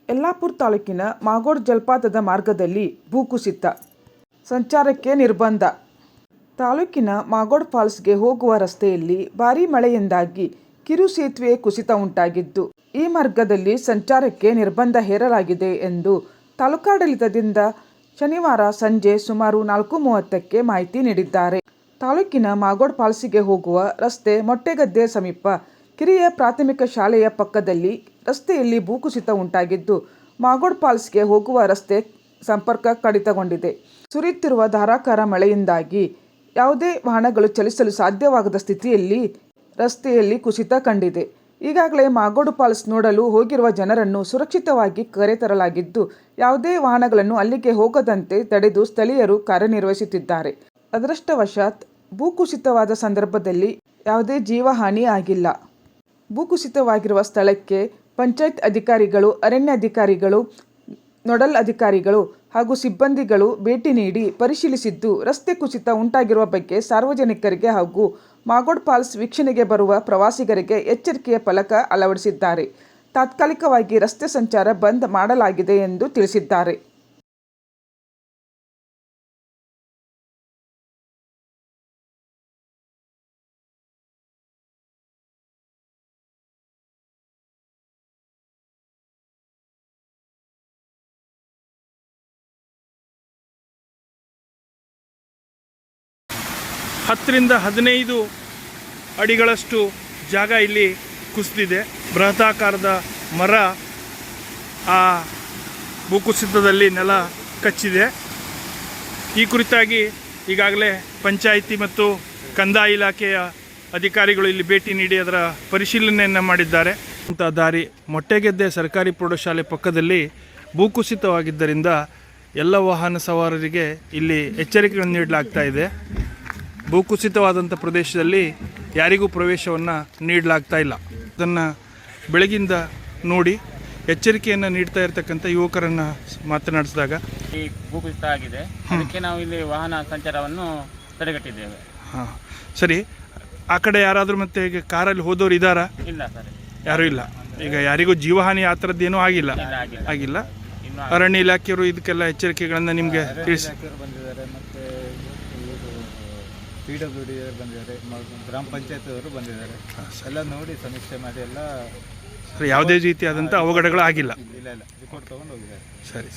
ಯಲ್ಲಾಪುರ ತಾಲೂಕಿನ ಮಾಗೋಡ್ ಜಲಪಾತದ ಮಾರ್ಗದಲ್ಲಿ ಭೂಕುಸಿತ, ಸಂಚಾರಕ್ಕೆ ನಿರ್ಬಂಧ. ತಾಲೂಕಿನ ಮಾಗೋಡ್ ಫಾಲ್ಸ್ಗೆ ಹೋಗುವ ರಸ್ತೆಯಲ್ಲಿ ಭಾರೀ ಮಳೆಯಿಂದಾಗಿ ಕಿರು ಸೇತುವೆ ಕುಸಿತ ಉಂಟಾಗಿದ್ದು, ಈ ಮಾರ್ಗದಲ್ಲಿ ಸಂಚಾರಕ್ಕೆ ನಿರ್ಬಂಧ ಹೇರಲಾಗಿದೆ ಎಂದು ತಾಲೂಕಾಡಳಿತದಿಂದ ಶನಿವಾರ ಸಂಜೆ ಸುಮಾರು 4:30ಕ್ಕೆ ಮಾಹಿತಿ ನೀಡಿದ್ದಾರೆ. ತಾಲೂಕಿನ ಮಾಗೋಡ್ ಫಾಲ್ಸ್ಗೆ ಹೋಗುವ ರಸ್ತೆ ಮೊಟ್ಟೆಗದ್ದೆ ಸಮೀಪ ಕಿರಿಯ ಪ್ರಾಥಮಿಕ ಶಾಲೆಯ ಪಕ್ಕದಲ್ಲಿ ರಸ್ತೆಯಲ್ಲಿ ಭೂಕುಸಿತ ಉಂಟಾಗಿದ್ದು, ಮಾಗೋಡ್ ಫಾಲ್ಸ್ಗೆ ಹೋಗುವ ರಸ್ತೆ ಸಂಪರ್ಕ ಕಡಿತಗೊಂಡಿದೆ. ಸುರಿಯುತ್ತಿರುವ ಧಾರಾಕಾರ ಮಳೆಯಿಂದಾಗಿ ಯಾವುದೇ ವಾಹನಗಳು ಚಲಿಸಲು ಸಾಧ್ಯವಾಗದ ಸ್ಥಿತಿಯಲ್ಲಿ ರಸ್ತೆಯಲ್ಲಿ ಕುಸಿತ ಕಂಡಿದೆ. ಈಗಾಗಲೇ ಮಾಗೋಡ್ ಫಾಲ್ಸ್ ನೋಡಲು ಹೋಗಿರುವ ಜನರನ್ನು ಸುರಕ್ಷಿತವಾಗಿ ಕರೆತರಲಾಗಿದ್ದು, ಯಾವುದೇ ವಾಹನಗಳನ್ನು ಅಲ್ಲಿಗೆ ಹೋಗದಂತೆ ತಡೆದು ಸ್ಥಳೀಯರು ಕಾರ್ಯನಿರ್ವಹಿಸುತ್ತಿದ್ದಾರೆ. ಅದೃಷ್ಟವಶಾತ್ ಭೂಕುಸಿತವಾದ ಸಂದರ್ಭದಲ್ಲಿ ಯಾವುದೇ ಜೀವಹಾನಿ ಆಗಿಲ್ಲ. ಭೂಕುಸಿತವಾಗಿರುವ ಸ್ಥಳಕ್ಕೆ ಪಂಚಾಯತ್ ಅಧಿಕಾರಿಗಳು, ಅರಣ್ಯ ಅಧಿಕಾರಿಗಳು, ನೋಡಲ್ ಅಧಿಕಾರಿಗಳು ಹಾಗೂ ಸಿಬ್ಬಂದಿಗಳು ಭೇಟಿ ನೀಡಿ ಪರಿಶೀಲಿಸಿದ್ದು, ರಸ್ತೆ ಕುಸಿತ ಉಂಟಾಗಿರುವ ಬಗ್ಗೆ ಸಾರ್ವಜನಿಕರಿಗೆ ಹಾಗೂ ಮಾಗೋಡ್ ಫಾಲ್ಸ್ ವೀಕ್ಷಣೆಗೆ ಬರುವ ಪ್ರವಾಸಿಗರಿಗೆ ಎಚ್ಚರಿಕೆಯ ಫಲಕ ಅಳವಡಿಸಿದ್ದಾರೆ. ತಾತ್ಕಾಲಿಕವಾಗಿ ರಸ್ತೆ ಸಂಚಾರ ಬಂದ್ ಮಾಡಲಾಗಿದೆ ಎಂದು ತಿಳಿಸಿದ್ದಾರೆ. ಹತ್ತರಿಂದ 15 ಅಡಿಗಳಷ್ಟು ಜಾಗ ಇಲ್ಲಿ ಕುಸಿದಿದೆ. ಬೃಹತಾಕಾರದ ಮರ ಆ ಭೂಕುಸಿತದಲ್ಲಿ ನೆಲ ಕಚ್ಚಿದೆ. ಈ ಕುರಿತಾಗಿ ಈಗಾಗಲೇ ಪಂಚಾಯಿತಿ ಮತ್ತು ಕಂದಾಯ ಇಲಾಖೆಯ ಅಧಿಕಾರಿಗಳು ಇಲ್ಲಿ ಭೇಟಿ ನೀಡಿ ಅದರ ಪರಿಶೀಲನೆಯನ್ನು ಮಾಡಿದ್ದಾರೆ. ಅಂತ ದಾರಿ ಮೊಟ್ಟೆಗೆದ್ದೆ ಸರ್ಕಾರಿ ಪ್ರೌಢಶಾಲೆ ಪಕ್ಕದಲ್ಲಿ ಭೂಕುಸಿತವಾಗಿದ್ದರಿಂದ ಎಲ್ಲ ವಾಹನ ಸವಾರರಿಗೆ ಇಲ್ಲಿ ಎಚ್ಚರಿಕೆಗಳನ್ನು ನೀಡಲಾಗ್ತಾ ಇದೆ. ಭೂಕುಸಿತವಾದಂಥ ಪ್ರದೇಶದಲ್ಲಿ ಯಾರಿಗೂ ಪ್ರವೇಶವನ್ನು ನೀಡಲಾಗ್ತಾ ಇಲ್ಲ. ಅದನ್ನು ಬೆಳಗಿಂದ ನೋಡಿ ಎಚ್ಚರಿಕೆಯನ್ನು ನೀಡ್ತಾ ಇರತಕ್ಕಂಥ ಯುವಕರನ್ನು ಮಾತನಾಡಿಸಿದಾಗ, ಈ ಭೂಕುಸಿತ ಆಗಿದೆ, ಅದಕ್ಕೆ ನಾವು ಇಲ್ಲಿ ವಾಹನ ಸಂಚಾರವನ್ನು ತಡೆಗಟ್ಟಿದ್ದೇವೆ. ಹಾಂ, ಸರಿ. ಆ ಕಡೆ ಯಾರಾದರೂ ಮತ್ತೆ ಈಗ ಕಾರಲ್ಲಿ ಹೋದವರು ಇದ್ದಾರಾ? ಇಲ್ಲ ಸರ್, ಯಾರೂ ಇಲ್ಲ. ಈಗ ಯಾರಿಗೂ ಜೀವಹಾನಿ ಆ ಥರದ್ದೇನೂ ಆಗಿಲ್ಲ. ಅರಣ್ಯ ಇಲಾಖೆಯವರು ಇದಕ್ಕೆಲ್ಲ ಎಚ್ಚರಿಕೆಗಳನ್ನು ನಿಮಗೆ ತಿಳಿಸಿ ಬಂದಿದ್ದಾರೆ, ಮತ್ತು PWD ಬಂದಿದ್ದಾರೆ, ಗ್ರಾಮ ಪಂಚಾಯತ್ ಅವರು ಬಂದಿದ್ದಾರೆ. ಎಲ್ಲ ನೋಡಿ ಸಮೀಕ್ಷೆ ಮಾಡಿ ಎಲ್ಲ ಯಾವುದೇ ರೀತಿಯಾದಂಥ ಅವಘಡಗಳು ಆಗಿಲ್ಲ. ಇಲ್ಲ ರಿಪೋರ್ಟ್ ತೊಗೊಂಡು ಹೋಗಿದ್ದಾರೆ. ಸರಿ.